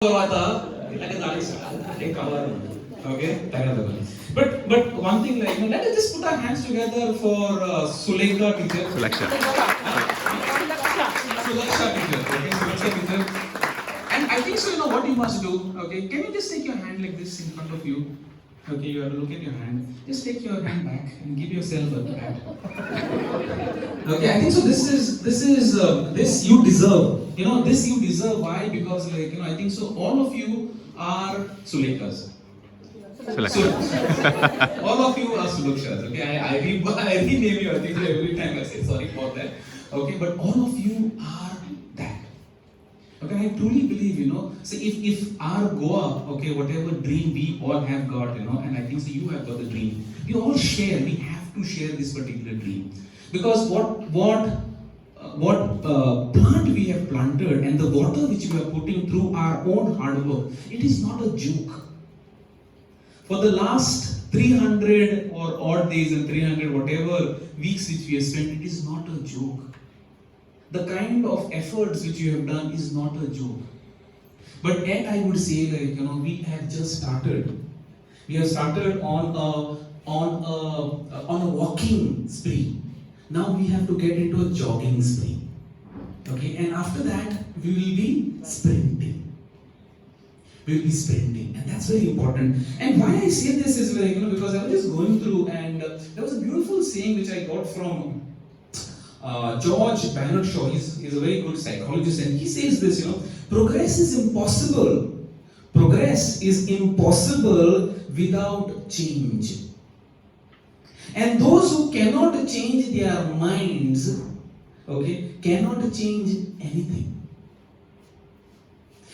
Okay, but one thing like let us just put our hands together for Sulekha teacher. Sulaksha. Sulaksha teacher. Okay, Sulaksha teacher. And I think so. You know what you must do. Okay, can you just take your hand like this in front of you? Okay, you have to look at your hand. Just take your hand back and give yourself a pat. Okay, I think so. This you deserve. You know, this you deserve. Why? Because I think so. All of you are Sulekhas. All of you are Sulakshas. Okay, I rename you. I think so every time I say sorry for that. Okay, but all of you are that. Okay, I truly believe, see if our Goa, okay, whatever dream we all have got, and I think so you have got the dream. We all share, we have to share this particular dream. Because what plant we have planted and the water which we are putting through our own hard work, it is not a joke. For the last 300 or odd days and 300 whatever weeks which we have spent, it is not a joke. The kind of efforts which you have done is not a joke. But yet I would say we have just started. We have started on a walking spree. Now we have to get into a jogging spree. Okay, and after that we will be sprinting. We will be sprinting, and that's very important. And why I say this is because I was just going through, and there was a beautiful saying which I got from George Bernard Shaw. He's a very good psychologist, and he says this, progress is impossible. Progress is impossible without change. And those who cannot change their minds, okay, cannot change anything.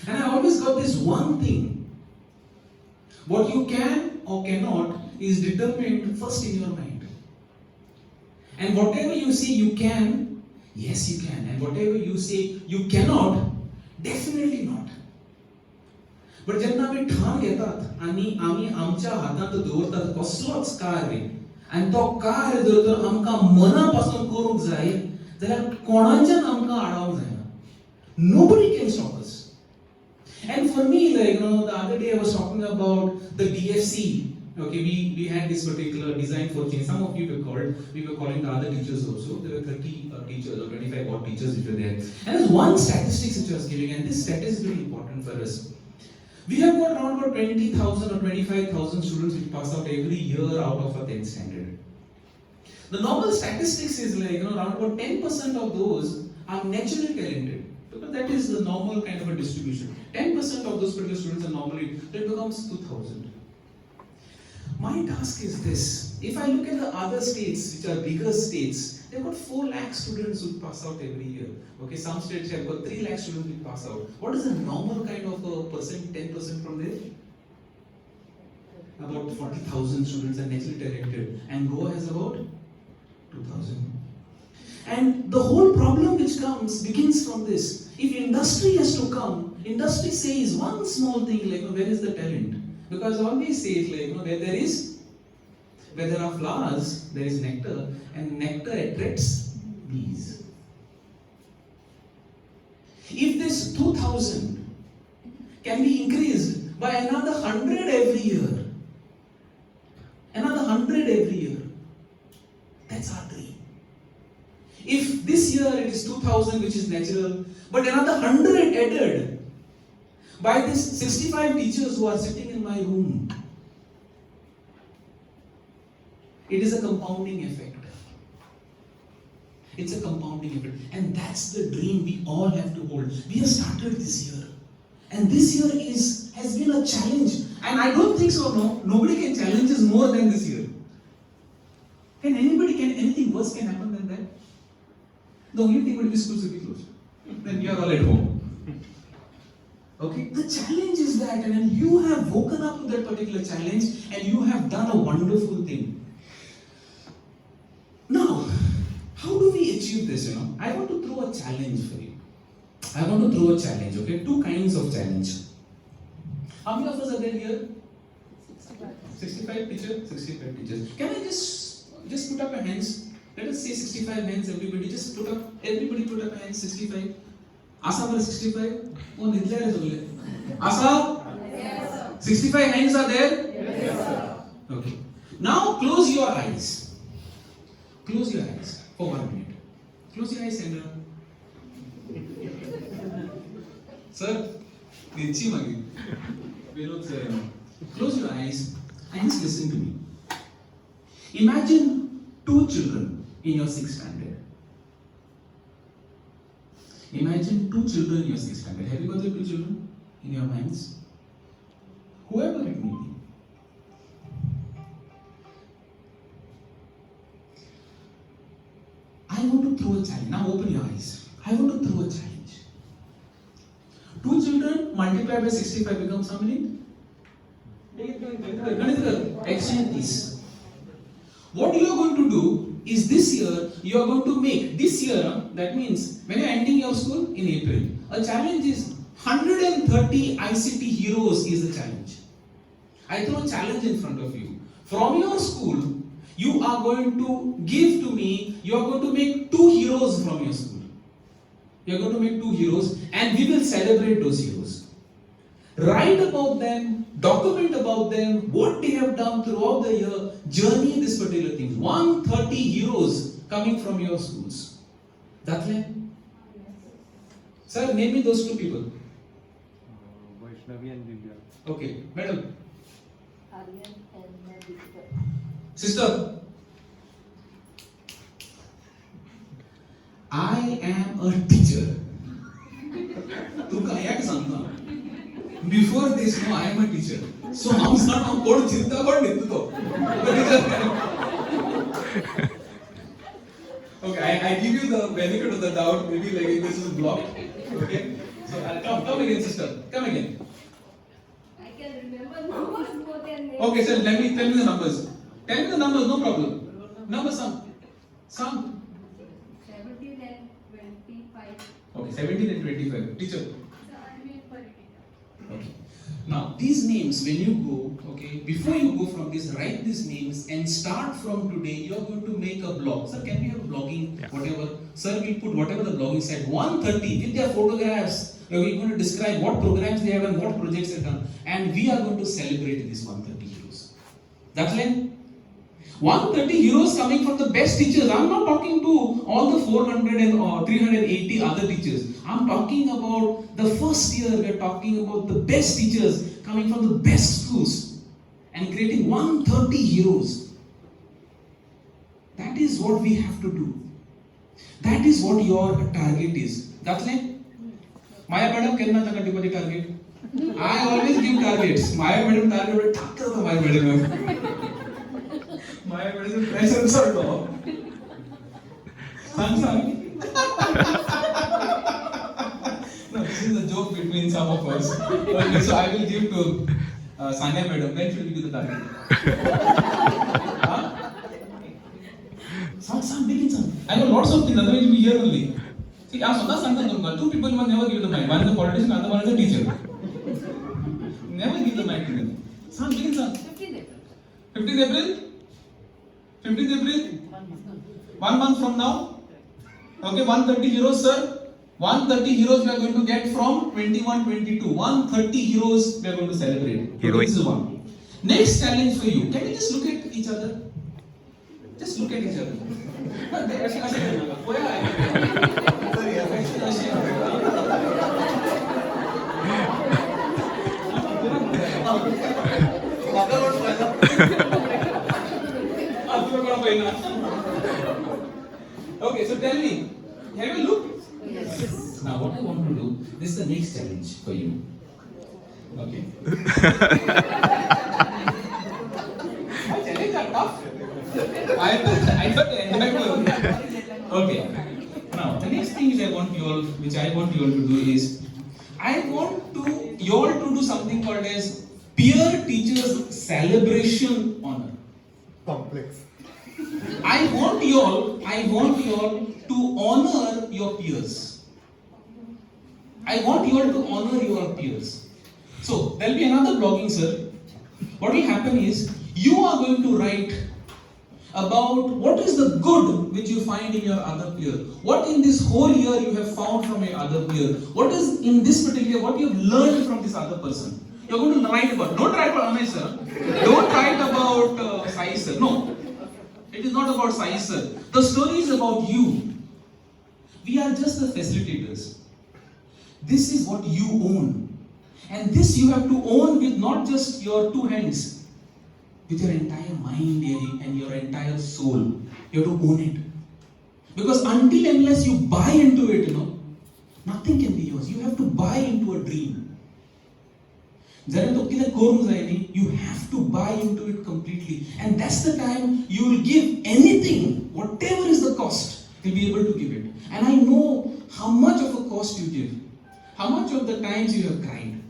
And I always got this one thing. What you can or cannot is determined first in your mind. And whatever you say you can, yes you can. And whatever you say you cannot, definitely not. But जेन्ना आमी ठाण घेतात आनी आमी आमच्या हातांत दवरतात कसलोच कार्य आनी तो कार्य जर आमकां मनापासून करूंक जाय जाल्यार कोणाच्यान आमकां आडावंक जायना. Nobody can stop us. And for me, the other day I was talking about the DFC. Okay, we had this particular design for change. Some of you we were calling the other teachers also. There were 30 teachers or 25 odd teachers which were there. And there's one statistics which I was giving, and this stat is very important for us. We have got around about 20,000 or 25,000 students which pass out every year out of a 10th standard. The normal statistics is around about 10% of those are naturally talented. Because that is the normal kind of a distribution. 10% of those particular students are normally, that becomes 2,000. My task is this. If I look at the other states, which are bigger states, they've got 4 lakh students who pass out every year. Okay, some states have got 3 lakh students who pass out. What is the normal kind of a percent, 10% from there? About 40,000 students are naturally talented. And Goa has about 2,000. And the whole problem which begins from this. If industry has to come, industry says one small thing where is the talent? Because I always say where there are flowers, there is nectar, and nectar attracts bees. If this 2,000 can be increased by another 100 every year, that's our dream. If this year it is 2,000 which is natural, but another 100 added by these 65 teachers who are sitting in my room, it is a compounding effect. It's a compounding effect. And that's the dream we all have to hold. We have started this year. And this year has been a challenge. And I don't think so, no. Nobody can challenge us more than this year. Anything worse can happen than that? The only thing would be schools will be closed. Then you are all at home. Okay? The challenge is that, and you have woken up to that particular challenge, and you have done a wonderful thing. Now, how do we achieve this? I want to throw a challenge for you. Okay? 2 kinds of challenge. How many of us are there here? 65 teachers? 65 teachers. Can I just put up your hands? Let us say 65 hands, everybody. Everybody put up hands, 65. Asa 65? Oh, nidla is Asa? Yes, sir. 65 hands are there? Yes, sir. Okay. Now close your eyes. Close your eyes for 1 minute. Close your eyes and Sir, close your eyes and just listen to me. Imagine two children in your 6th standard. Imagine two children in your 6th standard. Have you got the two children in your minds? Whoever it may be. I want to throw a challenge. Now open your eyes. I want to throw a challenge. Two children multiplied by 65 becomes how many? Exchange this. What you are going to do is this year you are going to make this year, that means when you are ending your school in April, a challenge is 130 ICT heroes is the challenge. I throw a challenge in front of you. From your school, you are going to give to me, you are going to make 2 heroes from your school. You are going to make 2 heroes and we will celebrate those heroes. Write about them, document about them, what they have done throughout the year, journey this particular thing. 130 heroes coming from your schools. Datle? Sir, name me those 2 people. Vaishnavi and Divya. Okay, madam. Aryan and Deepika. Sister. I am a teacher. Before this, no, I am a teacher. So I'm not on board chinta kar Okay, I give you the benefit of the doubt. Maybe like this is blocked. Okay. So come again, sister. Come again. I can remember numbers more than names. Okay, sir. Tell me the numbers. Tell me the numbers. No problem. Numbers some. 17 and 25. Okay, 17 and 25. Teacher. So I mean political. Okay. Now, these names, when you go, okay, before you go from this, write these names and start from today, you are going to make a blog. Sir, can we have a blogging, whatever? Sir, we put whatever the blogging said, 130 with their photographs. We're going to describe what programs they have and what projects they have done. And we are going to celebrate these 130 heroes. That's it. 130 heroes coming from the best teachers. I'm not talking to all the 400 and 380 other teachers. I'm talking about the first year. We're talking about the best teachers coming from the best schools and creating 130 heroes. That is what we have to do. That is what your target is. That's it. Maya madam, kenna taka tipati target? I always give targets. Maya madam target thakka Maya madam. My medicine presence or no? Sang. No, this is a joke between some of us. Okay, so I will give to Sanya madam. When should we do the target? Huh? Sang, begin sang. I know lots of things, otherwise we hear only. See, I am Santa. 2 people must never give the mic. One is a politician, other one is a teacher. Never give the mic to them. Sang, begin sang. 15th April? 15th April? 1 month from now? Okay, 130 heroes, sir. 130 heroes we are going to get from 21-22. 130 heroes we are going to celebrate. Okay, this is one. Next challenge for you. Can you just look at each other? Just look at each other. Okay, so tell me, have you looked? Yes. Now what I want to do, this is the next challenge for you. Okay. Challenges are tough. I thought okay. Now the next thing which I want you all to do is, I want you all to do something called as peer teachers celebration honor. Complex. I want you all to honor your peers. I want you all to honor your peers. So there will be another blogging, sir. What will happen is, you are going to write about what is the good which you find in your other peer. What in this whole year you have found from your other peer. What is in this particular, what you have learned from this other person. You're going to write about, don't write about Amay sir. Don't write about Sai sir. No. It is not about Sai sir. The story is about you. We are just the facilitators. This is what you own. And this you have to own with not just your two hands, with your entire mind and your entire soul. You have to own it. Because until unless you buy into it, nothing can be yours. You have to buy into a dream. You have to buy into it completely. And that's the time you will give anything, whatever is the cost, you'll be able to give it. And I know how much of a cost you give. How much of the times you have cried.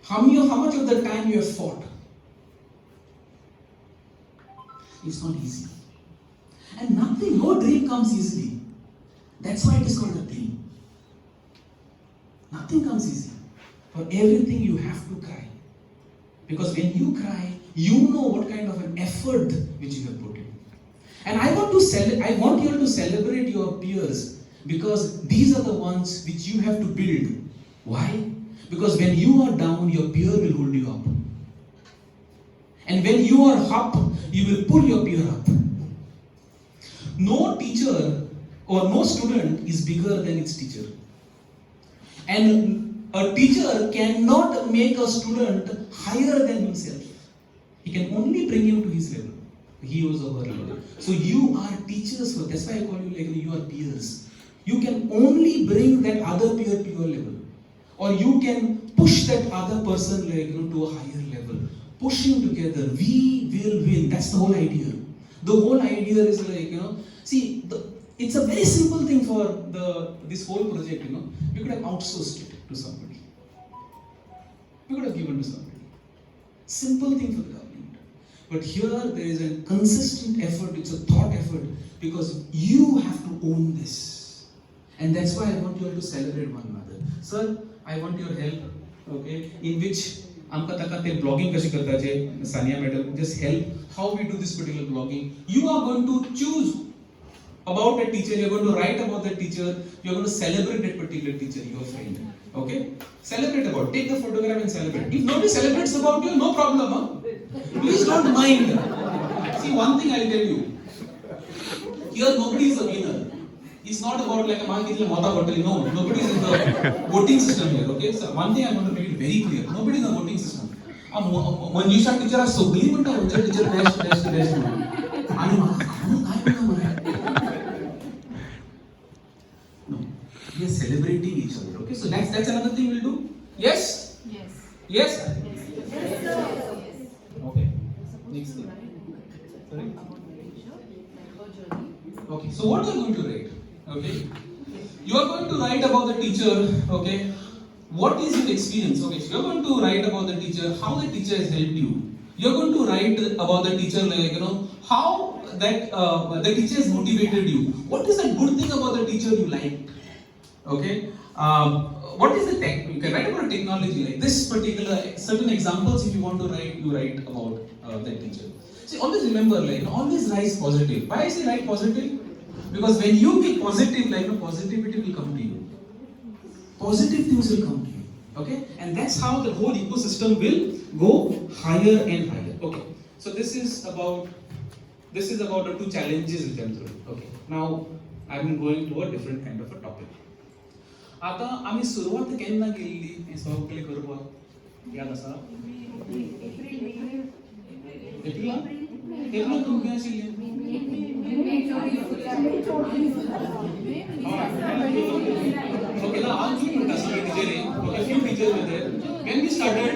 How much of the time you have fought. It's not easy. And no dream comes easily. That's why it is called a dream. Nothing comes easy. For everything you have to cry. Because when you cry, you know what kind of an effort which you have put in. And I want you all to celebrate your peers, because these are the ones which you have to build. Why? Because when you are down, your peer will hold you up. And when you are up, you will pull your peer up. No teacher or no student is bigger than its teacher. And a teacher cannot make a student higher than himself. He can only bring him to his level. He was over level. So you are teachers. That's why I call you you are peers. You can only bring that other peer to your level. Or you can push that other person to a higher level. Pushing together, we will win. That's the whole idea. The whole idea is it's a very simple thing for this whole project. We could have outsourced it to somebody. We could have given to somebody. Simple thing for the government. But here there is a consistent effort. It's a thought effort, because you have to own this. And that's why I want you all to celebrate one another. Sir, I want your help, okay, in which blogging kashi karta je, Sania madam, just help how we do this particular blogging. You are going to choose about a teacher, you are going to write about that teacher, you are going to celebrate that particular teacher, your friend. Okay? Celebrate about, take the photograph and celebrate. If nobody celebrates about you, no problem. Huh? Please don't mind. See, one thing I'll tell you. Here nobody is a winner. It's not about like a market mata bottle. No, nobody is in the voting system here. Okay, so one thing I want to make it very clear: nobody is in the voting system. Manisha teacher is so brilliant. Teacher best. No, we are celebrating each other. Okay, so that's another thing we'll do. Yes. Yes. Yes. Yes, sir. Okay. Next thing. Sorry. Okay. So what are you going to write? Okay, you are going to write about the teacher. Okay, what is your experience? Okay, so you are going to write about the teacher, how the teacher has helped you. You are going to write about the teacher, how that the teacher has motivated you. What is the good thing about the teacher you liked? Okay, what is the tech? You can write about technology, like this particular certain examples. If you want to write, you write about that teacher. See, always remember, always write positive. Why I say write positive? Because when you be positive, positivity will come to you. Positive things will come to you. Okay? And that's how the whole ecosystem will go higher and higher. Okay. So this is about the two challenges which I'm throwing. Okay. Now I'm going to a different kind of a topic. आता आम्ही सुरुवात केन्ना केल्ली हे सगळे करपाक याद आसा? एप्रिलान तुमची आशिल्ली? Okay, now I'll give you a few teachers were there. When we started,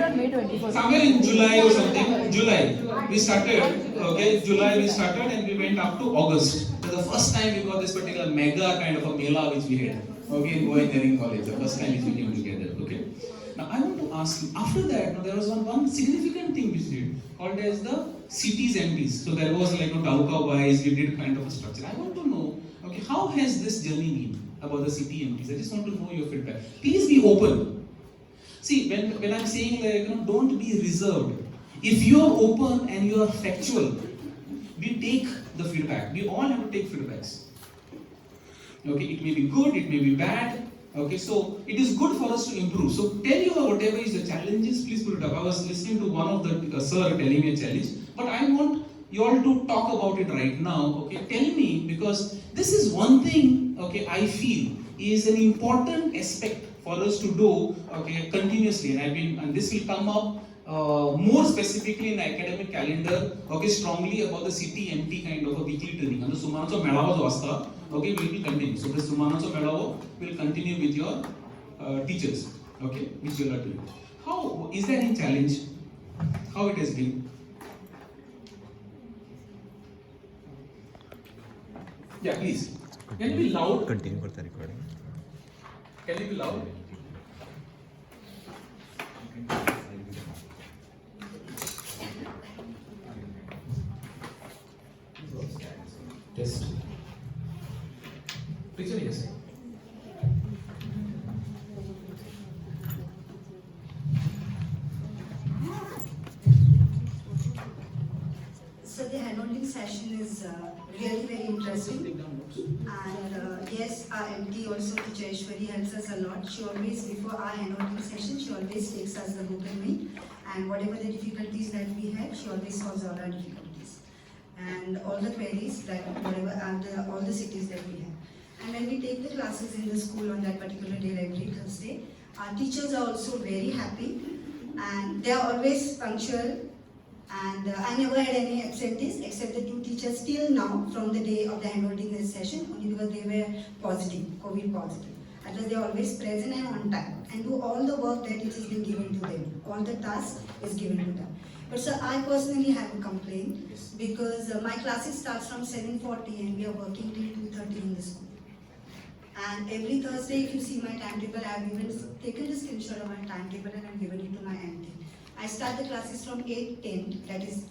somewhere in July or something, we started, and we went up to August. It was the first time we got this particular mega kind of a mela which we had. Okay, in engineering college, the first time which we came together. Okay. Now I want to ask you, after that, there was one significant thing which we did, called as the cities MDs. So there was Dauka wise, we did kind of a structure. I want to know, okay, how has this journey been about the city MDs? I just want to know your feedback. Please be open. See, when I'm saying don't be reserved. If you are open and you are factual, we take the feedback. We all have to take feedbacks. Okay, it may be good, it may be bad. Okay, so it is good for us to improve. So tell you whatever is the challenges, please put it up. I was listening to one of the sir telling me a challenge, but I want you all to talk about it right now. Okay, tell me, because this is one thing. Okay, I feel is an important aspect for us to do. Okay, continuously, and this will come up more specifically in the academic calendar. Okay, strongly about the CTMT kind of a weekly training. And the Sumanacho Melava Vasta. Okay, we will continue. So this Sumanacho Melava will continue with your teachers. Okay, which you are doing. How is there any challenge? How it has been? Yeah, please. Can you be loud? Continue with the recording. Can you be loud? Test. Teacher, yes. So the handholding session is really very interesting. And yes, our MD also, Teacher Ishwari, helps us a lot. She always, before our handholding session, she always takes us the book and me. And whatever the difficulties that we had, she always solves all our difficulties. And all the queries that whatever are all the cities that we have. And when we take the classes in the school on that particular day, every Thursday, our teachers are also very happy. And they are always punctual. And I never had any absentees except the two teachers till now from the day of the handholding session, only because they were positive, COVID positive. Otherwise they are always present and on time and do all the work that it has been given to them. All the tasks is given to them. But sir, I personally have a complaint because my classes starts from 7:40 and we are working till 2:30 in the school. And every Thursday, if you see my timetable, I have even taken a screenshot of my timetable and I have given it to my MD. I start the classes from 8:10, that is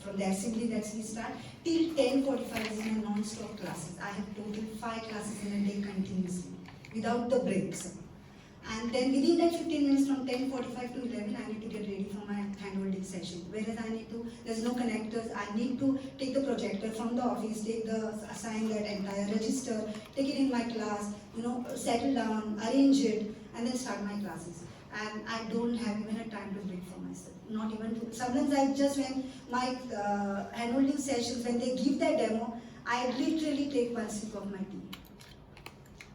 from the assembly that we start, till 10:45 is my non-stop classes. I have total 5 classes in a day continuously, without the breaks. And then within that 15 minutes from 10:45 to 11, I need to get ready for my handholding session. Whereas there's no connectors, I need to take the projector from the office, assign that entire register, take it in my class, settle down, arrange it, and then start my classes. And I don't have even a time to break for myself. Not even to, sometimes when my handholding sessions, when they give their demo, I literally take one sip of my tea.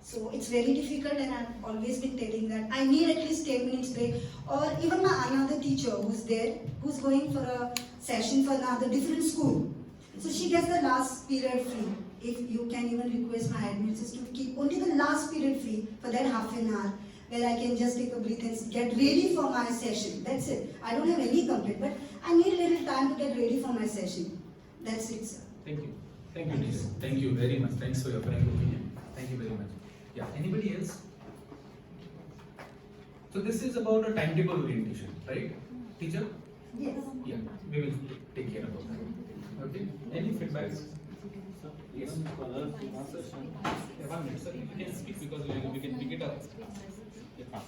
So it's very difficult, and I've always been telling that I need at least 10 minutes break. Or even my another teacher who's there, who's going for a session for another different school. So she gets the last period free. If you can even request my admin to keep only the last period free for that half an hour, where I can just take a breath and get ready for my session. That's it. I don't have any complaint, but I need a little time to get ready for my session. That's it, sir. Thank you. Thank you, teacher. Thank you very much. Thanks for your frank opinion. Thank you very much. Yeah, anybody else? So this is about a timetable orientation, right? Teacher? Yes. Yeah, we will take care about that. Okay. Any feedbacks? Yes. Yeah, 1 minute, sir. You can speak because we can pick it up. Yeah.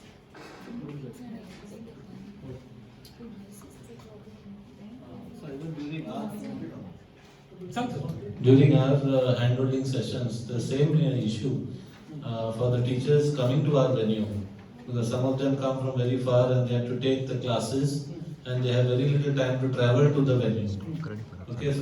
During our handholding sessions, the same issue for the teachers coming to our venue, because some of them come from very far and they have to take the classes and they have very little time to travel to the venue. Okay.